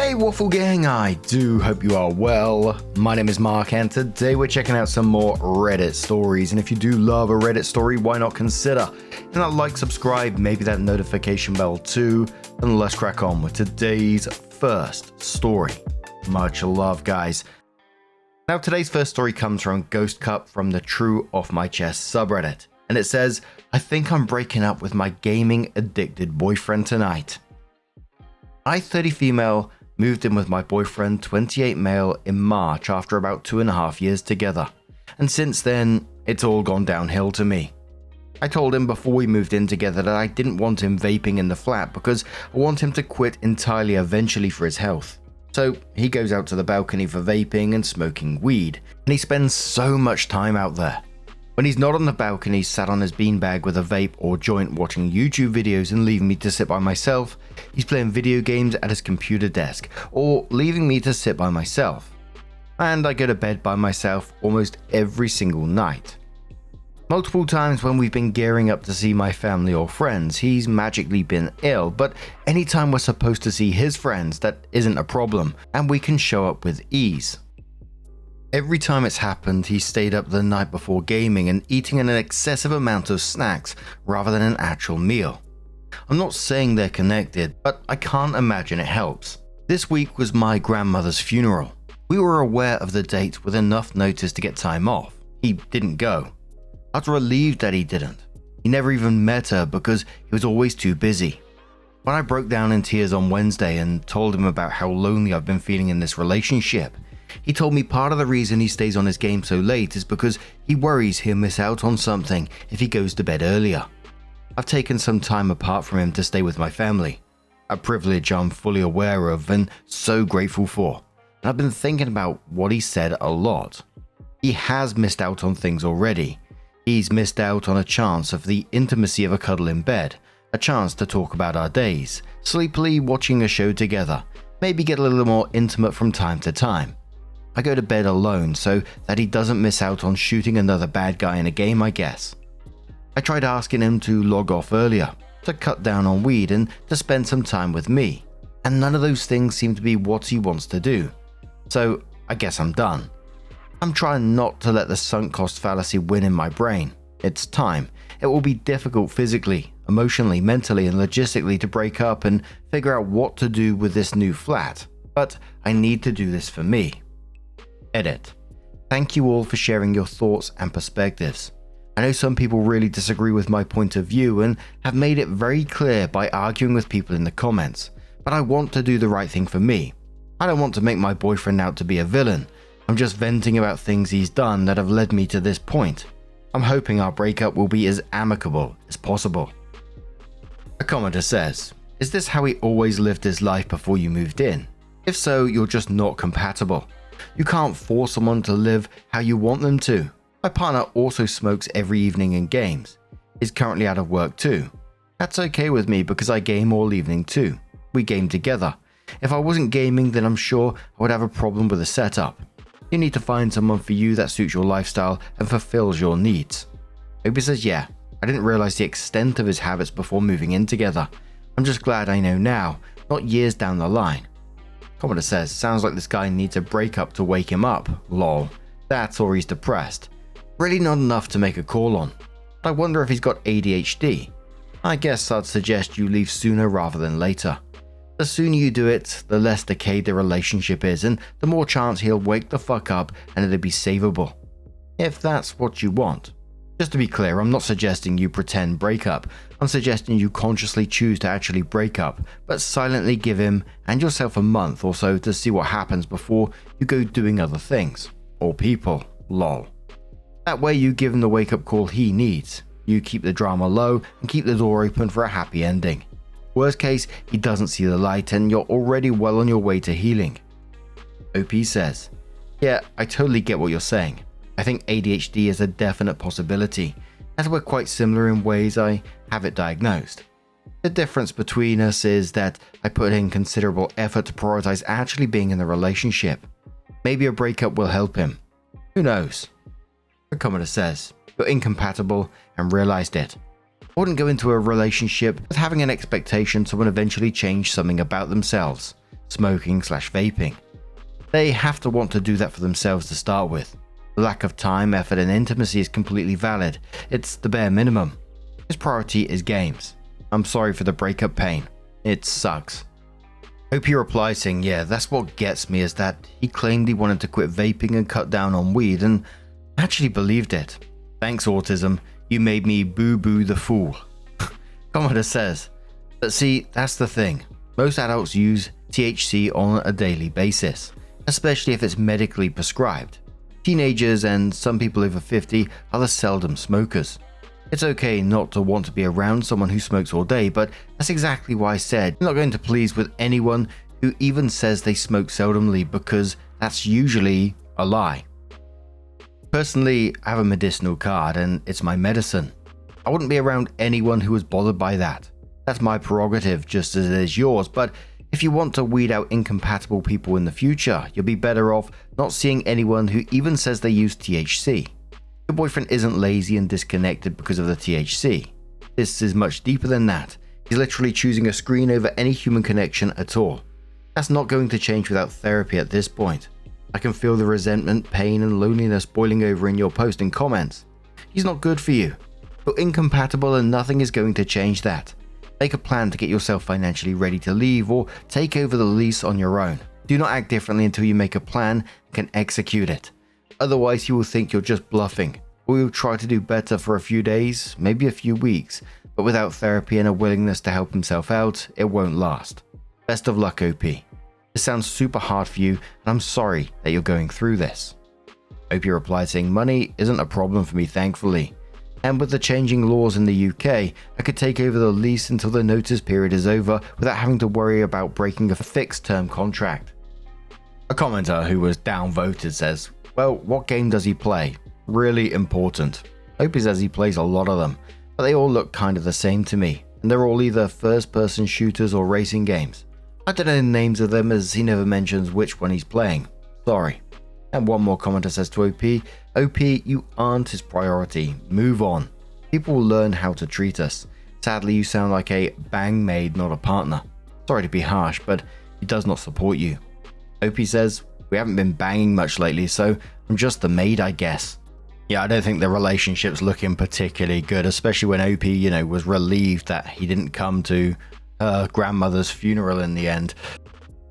Hey Waffle Gang, I do hope you are well. My name is Mark and today we're checking out some more Reddit stories, and if you do love a Reddit story, why not consider hitting that like, subscribe, maybe that notification bell too, and let's crack on with today's first story. Much love, guys. Now today's first story comes from Ghost Cup from the True OffMyChest subreddit, and it says, I think I'm breaking up with my gaming addicted boyfriend tonight. I, 30 female, moved in with my boyfriend, 28 male, in March after about 2.5 years together, and since then, it's all gone downhill to me. I told him before we moved in together that I didn't want him vaping in the flat because I want him to quit entirely eventually for his health. So he goes out to the balcony for vaping and smoking weed, and he spends so much time out there. When he's not on the balcony sat on his beanbag with a vape or joint watching YouTube videos and leaving me to sit by myself, he's playing video games at his computer desk or leaving me to sit by myself. And I go to bed by myself almost every single night. Multiple times when we've been gearing up to see my family or friends, he's magically been ill, but anytime we're supposed to see his friends, that isn't a problem, and we can show up with ease. Every time it's happened, he stayed up the night before gaming and eating an excessive amount of snacks rather than an actual meal. I'm not saying they're connected, but I can't imagine it helps. This week was my grandmother's funeral. We were aware of the date with enough notice to get time off. He didn't go. I was relieved that he didn't. He never even met her because he was always too busy. When I broke down in tears on Wednesday and told him about how lonely I've been feeling in this relationship, he told me part of the reason he stays on his game so late is because he worries he'll miss out on something if he goes to bed earlier. I've taken some time apart from him to stay with my family, a privilege I'm fully aware of and so grateful for, and I've been thinking about what he said a lot. He has missed out on things already. He's missed out on a chance of the intimacy of a cuddle in bed, a chance to talk about our days, sleepily watching a show together, maybe get a little more intimate from time to time. I go to bed alone so that he doesn't miss out on shooting another bad guy in a game, I guess. I tried asking him to log off earlier, to cut down on weed and to spend some time with me, and none of those things seem to be what he wants to do. So I guess I'm done. I'm trying not to let the sunk cost fallacy win in my brain. It's time. It will be difficult physically, emotionally, mentally, and logistically to break up and figure out what to do with this new flat, but I need to do this for me. Edit. Thank you all for sharing your thoughts and perspectives. I know some people really disagree with my point of view and have made it very clear by arguing with people in the comments, but I want to do the right thing for me. I don't want to make my boyfriend out to be a villain. I'm just venting about things he's done that have led me to this point. I'm hoping our breakup will be as amicable as possible. A commenter says, is this how he always lived his life before you moved in? If so, you're just not compatible. You can't force someone to live how you want them to. My partner also smokes every evening in games. He's currently out of work too. That's okay with me because I game all evening too. We game together. If I wasn't gaming, then I'm sure I would have a problem with the setup. You need to find someone for you that suits your lifestyle and fulfills your needs. Obi says, yeah, I didn't realize the extent of his habits before moving in together. I'm just glad I know now, not years down the line. Commenter says, sounds like this guy needs a breakup to wake him up, lol. That's or he's depressed. Really not enough to make a call on. But I wonder if he's got ADHD. I guess I'd suggest you leave sooner rather than later. The sooner you do it, the less decayed the relationship is and the more chance he'll wake the fuck up and it'll be savable. If that's what you want. Just to be clear, I'm not suggesting you pretend break up. I'm suggesting you consciously choose to actually break up, but silently give him and yourself a month or so to see what happens before you go doing other things. Or people, lol. That way you give him the wake-up call he needs. You keep the drama low and keep the door open for a happy ending. Worst case, he doesn't see the light and you're already well on your way to healing. OP says, yeah, I totally get what you're saying. I think ADHD is a definite possibility, as we're quite similar in ways I have it diagnosed. The difference between us is that I put in considerable effort to prioritize actually being in the relationship. Maybe a breakup will help him. Who knows? The commenter says, you're incompatible and realized it. I wouldn't go into a relationship with having an expectation someone eventually change something about themselves. smoking/vaping. They have to want to do that for themselves to start with. The lack of time, effort, and intimacy is completely valid. It's the bare minimum. His priority is games. I'm sorry for the breakup pain. It sucks. OP replies saying, yeah, that's what gets me, is that he claimed he wanted to quit vaping and cut down on weed, and actually believed it. Thanks, autism. You made me boo-boo the fool. Commenter says, but see, that's the thing. Most adults use THC on a daily basis, especially if it's medically prescribed. Teenagers and some people over 50 are the seldom smokers. It's okay not to want to be around someone who smokes all day, but that's exactly why I said you're not going to please with anyone who even says they smoke seldomly, because that's usually a lie. Personally, I have a medicinal card and it's my medicine. I wouldn't be around anyone who was bothered by that. That's my prerogative, just as it is yours, but if you want to weed out incompatible people in the future, you'll be better off not seeing anyone who even says they use THC. Your boyfriend isn't lazy and disconnected because of the THC. This is much deeper than that. He's literally choosing a screen over any human connection at all. That's not going to change without therapy at this point. I can feel the resentment, pain, and loneliness boiling over in your post and comments. He's not good for you. You're incompatible and nothing is going to change that. Make a plan to get yourself financially ready to leave or take over the lease on your own. Do not act differently until you make a plan and can execute it. Otherwise, he will think you're just bluffing, or you'll try to do better for a few days, maybe a few weeks, but without therapy and a willingness to help himself out, it won't last. Best of luck, OP. This sounds super hard for you, and I'm sorry that you're going through this. OP replied saying, money isn't a problem for me, thankfully. And with the changing laws in the UK, I could take over the lease until the notice period is over without having to worry about breaking a fixed term contract. A commenter who was downvoted says, well, what game does he play? Really important. OP says he plays a lot of them, but they all look kind of the same to me, and they're all either first person shooters or racing games. I don't know the names of them as he never mentions which one he's playing. Sorry. And one more commenter says to OP, OP, you aren't his priority. Move on. People will learn how to treat us. Sadly, you sound like a bang maid, not a partner. Sorry to be harsh, but he does not support you. OP says, we haven't been banging much lately, so I'm just the maid, I guess. Yeah, I don't think the relationship's looking particularly good, especially when OP, was relieved that he didn't come to her grandmother's funeral in the end.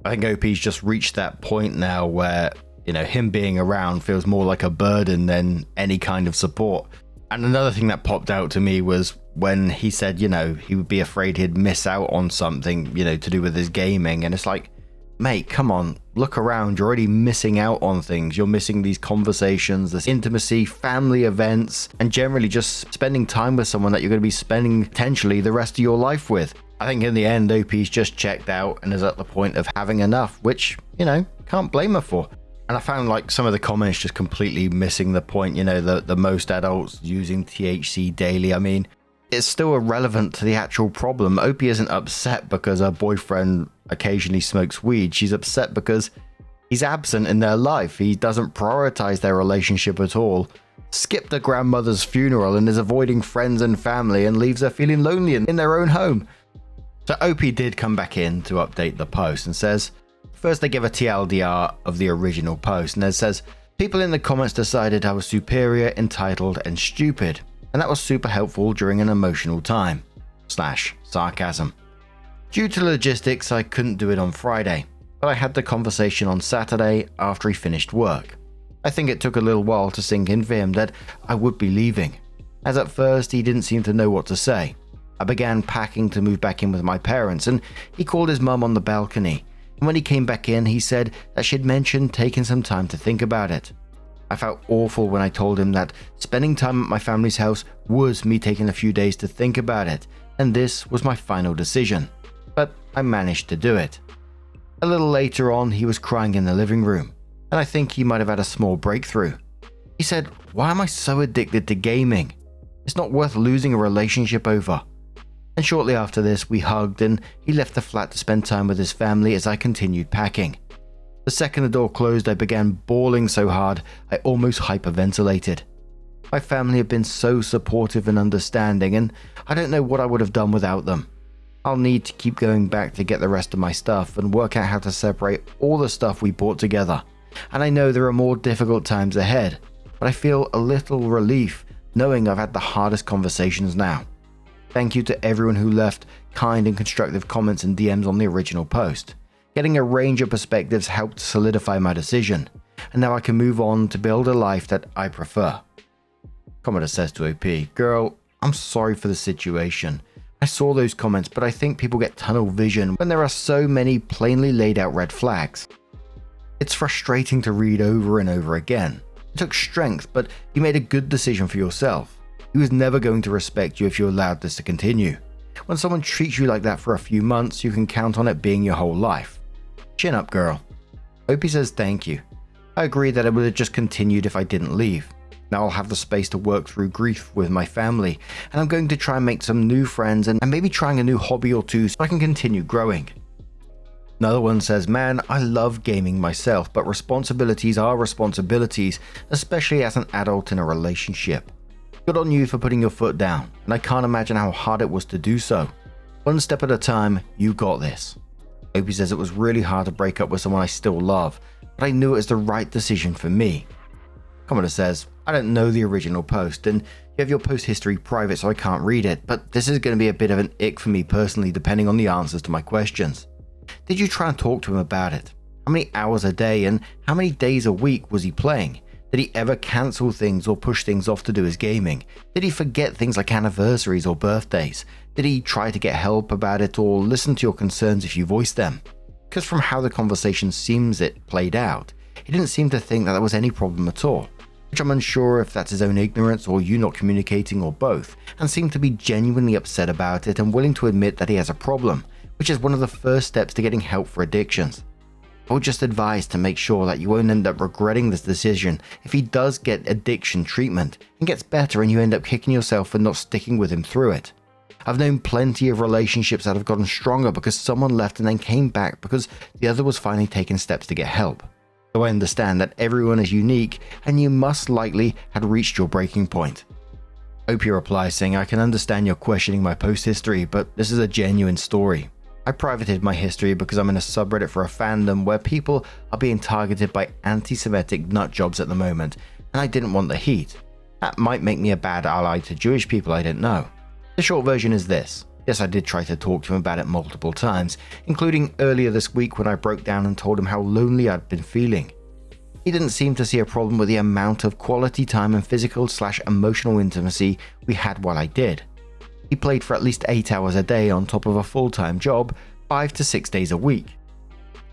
I think OP's just reached that point now where him being around feels more like a burden than any kind of support. And another thing that popped out to me was when he said, he would be afraid he'd miss out on something, to do with his gaming. And it's like, mate, come on, look around. You're already missing out on things. You're missing these conversations, this intimacy, family events, and generally just spending time with someone that you're going to be spending potentially the rest of your life with. I think in the end, OP's just checked out and is at the point of having enough, which, can't blame her for. And I found like some of the comments just completely missing the point, the most adults using THC daily. I mean, it's still irrelevant to the actual problem. OP isn't upset because her boyfriend occasionally smokes weed. She's upset because he's absent in their life. He doesn't prioritize their relationship at all. Skipped her grandmother's funeral and is avoiding friends and family and leaves her feeling lonely in their own home. So OP did come back in to update the post and says, first, they give a TLDR of the original post, and it says, people in the comments decided I was superior, entitled, and stupid, and that was super helpful during an emotional time. /sarcasm. Due to logistics, I couldn't do it on Friday, but I had the conversation on Saturday after he finished work. I think it took a little while to sink in for him that I would be leaving, as at first he didn't seem to know what to say. I began packing to move back in with my parents, and he called his mum on the balcony. And when he came back in, he said that she'd mentioned taking some time to think about it. I felt awful when I told him that spending time at my family's house was me taking a few days to think about it, and this was my final decision. But I managed to do it. A little later on, he was crying in the living room, and I think he might have had a small breakthrough. He said, why am I so addicted to gaming? It's not worth losing a relationship over. And shortly after this, we hugged and he left the flat to spend time with his family as I continued packing. The second the door closed, I began bawling so hard I almost hyperventilated. My family have been so supportive and understanding, and I don't know what I would have done without them. I'll need to keep going back to get the rest of my stuff and work out how to separate all the stuff we bought together. And I know there are more difficult times ahead, but I feel a little relief knowing I've had the hardest conversations now. Thank you to everyone who left kind and constructive comments and DMs on the original post. Getting a range of perspectives helped solidify my decision, and now I can move on to build a life that I prefer. Commenter says to OP, "Girl, I'm sorry for the situation. I saw those comments, but I think people get tunnel vision when there are so many plainly laid out red flags. It's frustrating to read over and over again. It took strength, but you made a good decision for yourself. He was never going to respect you if you allowed this to continue. When someone treats you like that for a few months, you can count on it being your whole life. Chin up, girl." Opie says thank you. I agree that it would have just continued if I didn't leave. Now I'll have the space to work through grief with my family, and I'm going to try and make some new friends and maybe trying a new hobby or two so I can continue growing. Another one says, "Man, I love gaming myself, but responsibilities are responsibilities, especially as an adult in a relationship. Good on you for putting your foot down, and I can't imagine how hard it was to do so. One step at a time, you got this." Opie says, "It was really hard to break up with someone I still love, but I knew it was the right decision for me." Commenter says, "I don't know the original post, and you have your post history private so I can't read it, but this is going to be a bit of an ick for me personally depending on the answers to my questions. Did you try and talk to him about it? How many hours a day and how many days a week was he playing? Did he ever cancel things or push things off to do his gaming? Did he forget things like anniversaries or birthdays? Did he try to get help about it or listen to your concerns if you voiced them? Because from how the conversation seems it played out, he didn't seem to think that there was any problem at all. Which I'm unsure if that's his own ignorance or you not communicating or both, and seemed to be genuinely upset about it and willing to admit that he has a problem, which is one of the first steps to getting help for addictions. I would just advise to make sure that you won't end up regretting this decision if he does get addiction treatment and gets better and you end up kicking yourself for not sticking with him through it. I've known plenty of relationships that have gotten stronger because someone left and then came back because the other was finally taking steps to get help. Though I understand that everyone is unique and you must likely had reached your breaking point." Opie replies saying, "I can understand you're questioning my post history, but this is a genuine story. I privated my history because I'm in a subreddit for a fandom where people are being targeted by anti-Semitic nutjobs at the moment, and I didn't want the heat. That might make me a bad ally to Jewish people I didn't know. The short version is this. Yes, I did try to talk to him about it multiple times, including earlier this week when I broke down and told him how lonely I'd been feeling. He didn't seem to see a problem with the amount of quality time and physical/emotional intimacy we had while I did. He played for at least 8 hours a day on top of a full-time job, 5 to 6 days a week.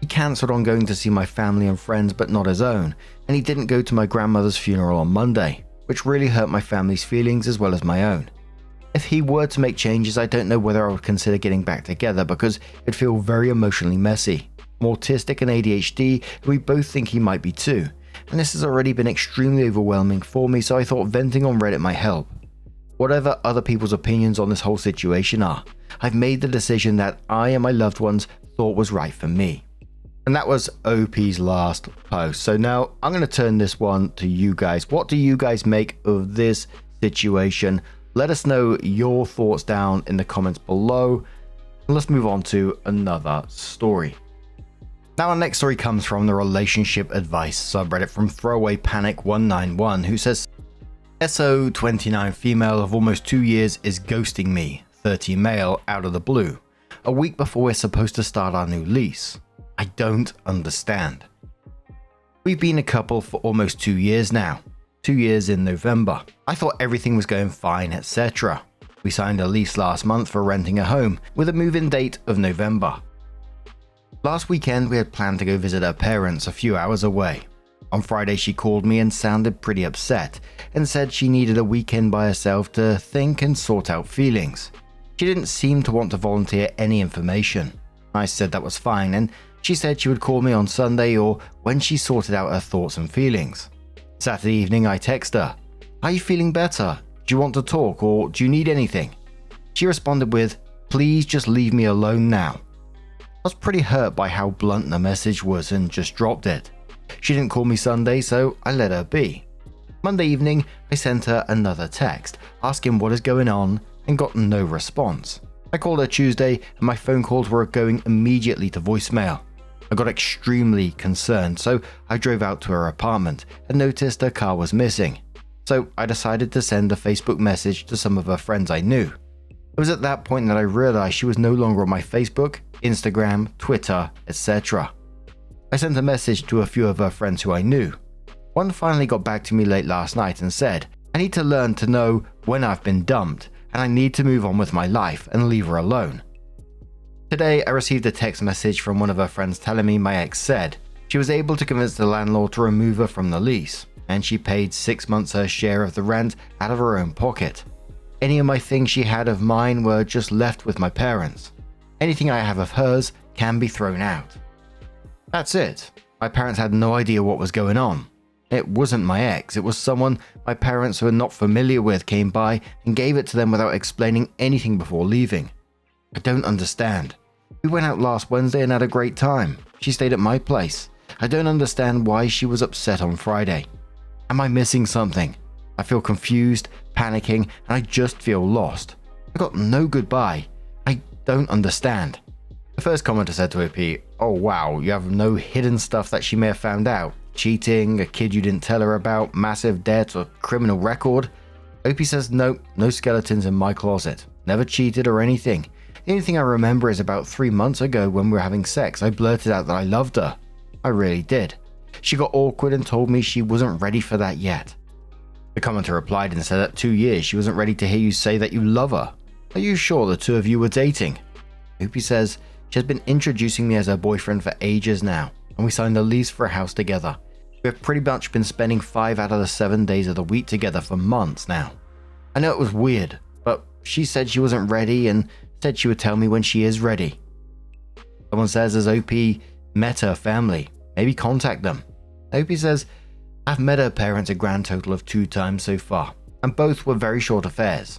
He cancelled on going to see my family and friends but not his own, and he didn't go to my grandmother's funeral on Monday, which really hurt my family's feelings as well as my own. If he were to make changes, I don't know whether I would consider getting back together because it'd feel very emotionally messy. I'm autistic and ADHD, and we both think he might be too, and this has already been extremely overwhelming for me, so I thought venting on Reddit might help. Whatever other people's opinions on this whole situation are, I've made the decision that I and my loved ones thought was right for me." And that was OP's last post. So now I'm going to turn this one to you guys. What do you guys make of this situation? Let us know your thoughts down in the comments below. And let's move on to another story. Now our next story comes from the relationship advice subreddit from Throwaway Panic 191, who says, "SO 29 female of almost 2 years is ghosting me, 30 male, out of the blue, a week before we're supposed to start our new lease. I don't understand. We've been a couple for almost 2 years now. 2 years in November. I thought everything was going fine, etc. We signed a lease last month for renting a home with a move-in date of November. Last weekend we had planned to go visit her parents a few hours away. On Friday she called me and sounded pretty upset and said she needed a weekend by herself to think and sort out feelings. She didn't seem to want to volunteer any information. I said that was fine and she said she would call me on Sunday or when she sorted out her thoughts and feelings. Saturday evening I text her, "Are you feeling better? Do you want to talk or do you need anything?" She responded with, "Please just leave me alone now." I was pretty hurt by how blunt the message was and just dropped it. She didn't call me Sunday, so I let her be. Monday evening, I sent her another text asking what is going on and got no response. I called her Tuesday and my phone calls were going immediately to voicemail. I got extremely concerned, so I drove out to her apartment and noticed her car was missing. So I decided to send a Facebook message to some of her friends I knew. It was at that point that I realized she was no longer on my Facebook, Instagram, Twitter, etc. I sent a message to a few of her friends who I knew. One finally got back to me late last night and said, I need to learn to know when I've been dumped and I need to move on with my life and leave her alone. Today, I received a text message from one of her friends telling me my ex said she was able to convince the landlord to remove her from the lease, and she paid 6 months her share of the rent out of her own pocket. Any of my things she had of mine were just left with my parents. Anything I have of hers can be thrown out. That's it. My parents had no idea what was going on. It wasn't my ex, it was someone my parents who were not familiar with came by and gave it to them without explaining anything before leaving. I don't understand. We went out last Wednesday and had a great time. She stayed at my place. I don't understand why she was upset on Friday. Am I missing something? I feel confused, panicking, and I just feel lost. I got no goodbye. I don't understand. The first commenter said to OP, oh wow, you have no hidden stuff that she may have found out. Cheating, a kid you didn't tell her about, massive debt, or criminal record? OP says no skeletons in my closet. Never cheated or anything. The only thing I remember is about 3 months ago when we were having sex, I blurted out that I loved her. I really did. She got awkward and told me she wasn't ready for that yet. The commenter replied and said that 2 years she wasn't ready to hear you say that you love her. Are you sure the two of you were dating? OP says she has been introducing me as her boyfriend for ages now, and we signed a lease for a house together. We have pretty much been spending 5 out of the 7 days of the week together for months now. I know it was weird, but she said she wasn't ready and said she would tell me when she is ready. Someone says, has OP met her family? Maybe contact them. OP says, I've met her parents a grand total of 2 times so far, and both were very short affairs.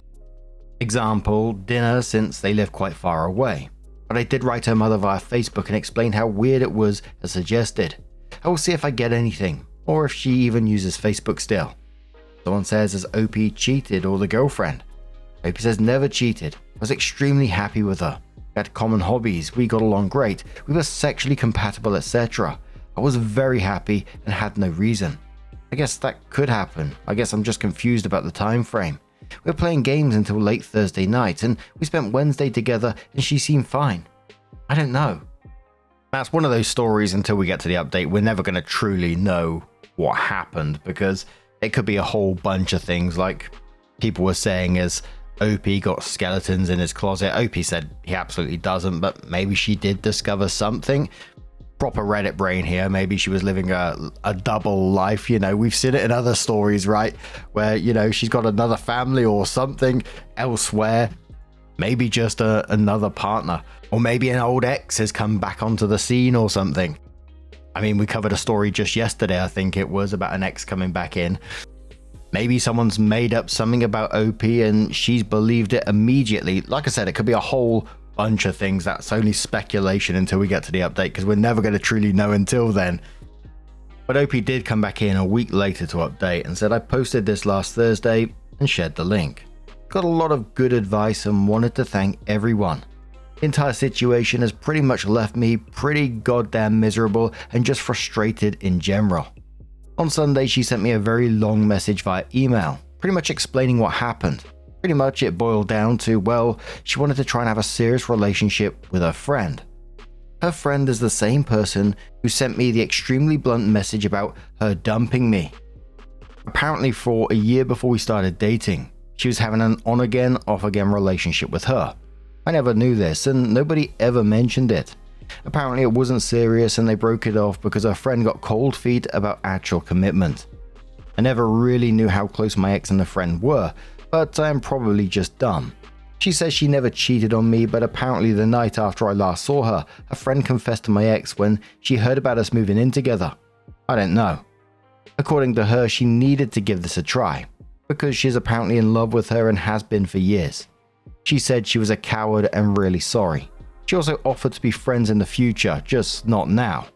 Example, dinner since they live quite far away. But I did write her mother via Facebook and explain how weird it was as suggested. I will see if I get anything, or if she even uses Facebook still. Someone says, has OP cheated or the girlfriend? OP says never cheated. I was extremely happy with her. We had common hobbies, we got along great, we were sexually compatible, etc. I was very happy and had no reason. I guess that could happen. I guess I'm just confused about the time frame. We were playing games until late Thursday night and we spent Wednesday together and she seemed fine. I don't know. That's one of those stories until we get to the update. We're never going to truly know what happened because it could be a whole bunch of things like people were saying as OP got skeletons in his closet. OP said he absolutely doesn't, but maybe she did discover something. Proper Reddit brain here. Maybe she was living a double life. You know, we've seen it in other stories, right? Where, you know, she's got another family or something elsewhere. Maybe just another partner. Or maybe an old ex has come back onto the scene or something. I mean, we covered a story just yesterday, I think it was, about an ex coming back in. Maybe someone's made up something about OP and she's believed it immediately. Like I said, it could be a whole bunch of things. That's only speculation until we get to the update because we're never going to truly know until then. But OP did come back in a week later to update and said, I posted this last Thursday and shared the link. Got a lot of good advice and wanted to thank everyone. The entire situation has pretty much left me pretty goddamn miserable and just frustrated in general. On Sunday, she sent me a very long message via email, pretty much explaining what happened. Pretty much it boiled down to, well, she wanted to try and have a serious relationship with her friend. Her friend is the same person who sent me the extremely blunt message about her dumping me. Apparently for a year before we started dating, she was having an on-again, off-again relationship with her. I never knew this and nobody ever mentioned it. Apparently it wasn't serious and they broke it off because her friend got cold feet about actual commitment. I never really knew how close my ex and the friend were, but I am probably just dumb. She says she never cheated on me, but apparently the night after I last saw her, a friend confessed to my ex when she heard about us moving in together. I don't know. According to her, she needed to give this a try, because she's apparently in love with her and has been for years. She said she was a coward and really sorry. She also offered to be friends in the future, just not now.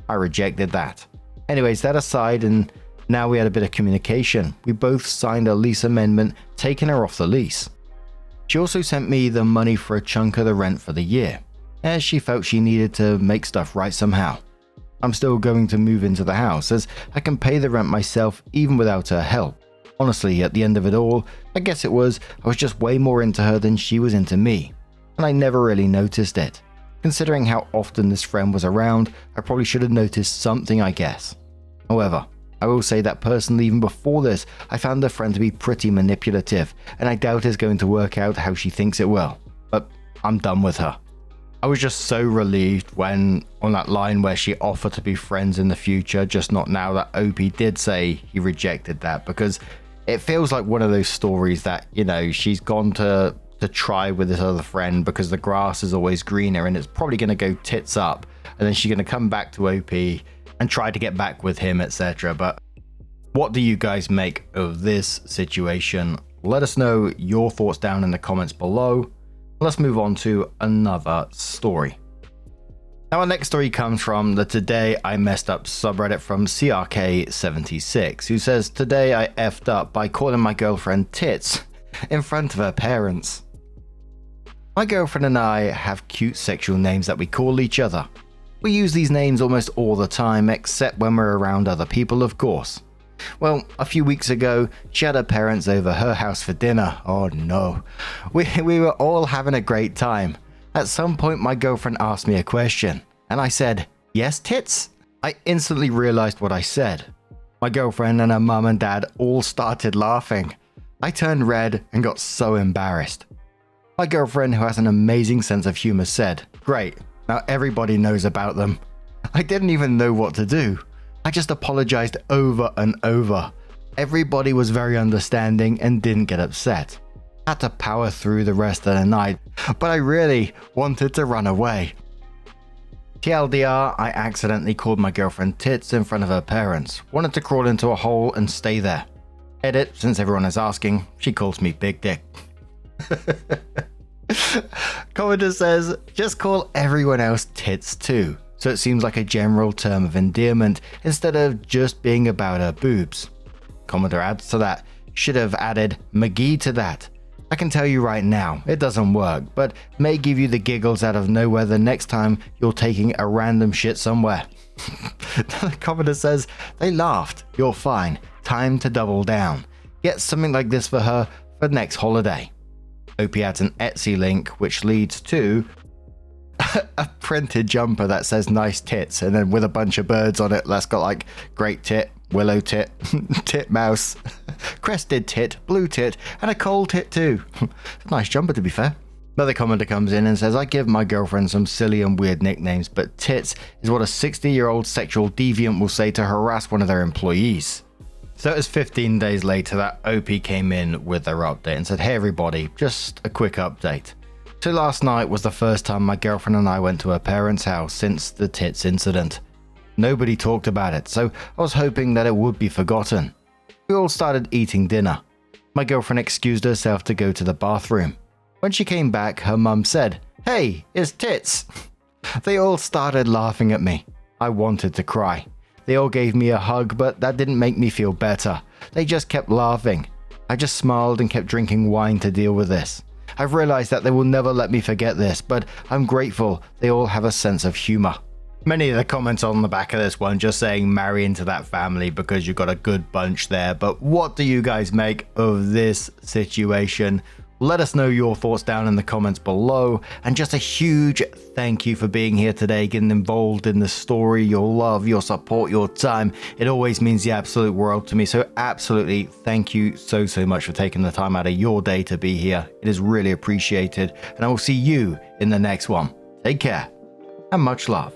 I rejected that. Anyways, that aside, and now we had a bit of communication. We both signed a lease amendment, taking her off the lease. She also sent me the money for a chunk of the rent for the year, as she felt she needed to make stuff right somehow. I'm still going to move into the house, as I can pay the rent myself even without her help. Honestly, at the end of it all, I guess I was just way more into her than she was into me, and I never really noticed it. Considering how often this friend was around, I probably should have noticed something, I guess. However, I will say that personally, even before this, I found her friend to be pretty manipulative, and I doubt it's going to work out how she thinks it will. But I'm done with her. I was just so relieved when, on that line where she offered to be friends in the future, just not now, that OP did say he rejected that, because it feels like one of those stories that, she's gone to try with this other friend because the grass is always greener and it's probably going to go tits up, and then she's going to come back to OP and try to get back with him, etc. But what do you guys make of this situation? Let us know your thoughts down in the comments below. Let's move on to another story. Now, our next story comes from the Today I Messed Up subreddit from CRK76, who says, "Today I effed up by calling my girlfriend tits in front of her parents. My girlfriend and I have cute sexual names that we call each other. We use these names almost all the time, except when we're around other people, of course. Well, a few weeks ago, she had her parents over her house for dinner. Oh no. We were all having a great time. At some point, my girlfriend asked me a question, and I said, 'Yes, tits?' I instantly realized what I said. My girlfriend and her mum and dad all started laughing. I turned red and got so embarrassed. My girlfriend, who has an amazing sense of humor, said, 'Great, now everybody knows about them.' I didn't even know what to do. I just apologized over and over. Everybody was very understanding and didn't get upset. Had to power through the rest of the night, but I really wanted to run away. TLDR, I accidentally called my girlfriend tits in front of her parents. Wanted to crawl into a hole and stay there. Edit, since everyone is asking, she calls me Big Dick." Commenter says, "Just call everyone else tits too, so it seems like a general term of endearment instead of just being about her boobs." Commenter adds to that, "Should have added McGee to that. I can tell you right now, it doesn't work, but may give you the giggles out of nowhere the next time you're taking a random shit somewhere." The commenter says, "They laughed. You're fine. Time to double down. Get something like this for her for next holiday." OP adds an Etsy link, which leads to a printed jumper that says "nice tits," and then with a bunch of birds on it that's got like great tit, willow tit, tit mouse, crested tit, blue tit, and a coal tit too. Nice jumper, to be fair. Another commenter comes in and says, "I give my girlfriend some silly and weird nicknames, but tits is what a 60-year-old sexual deviant will say to harass one of their employees." So it was 15 days later that OP came in with their update and said, "Hey everybody, just a quick update. So last night was the first time my girlfriend and I went to her parents' house since the tits incident. Nobody talked about it, so I was hoping that it would be forgotten. We all started eating dinner. My girlfriend excused herself to go to the bathroom. When she came back, her mum said, 'Hey, it's tits.' They all started laughing at me. I wanted to cry. They all gave me a hug, but that didn't make me feel better. They just kept laughing. I just smiled and kept drinking wine to deal with this. I've realized that they will never let me forget this, but I'm grateful they all have a sense of humor." Many of the comments on the back of this one just saying marry into that family because you've got a good bunch there. But what do you guys make of this situation? Let us know your thoughts down in the comments below. And just a huge thank you for being here today, getting involved in the story, your love, your support, your time. It always means the absolute world to me. So absolutely thank you so much for taking the time out of your day to be here. It is really appreciated. And I will see you in the next one. Take care and much love.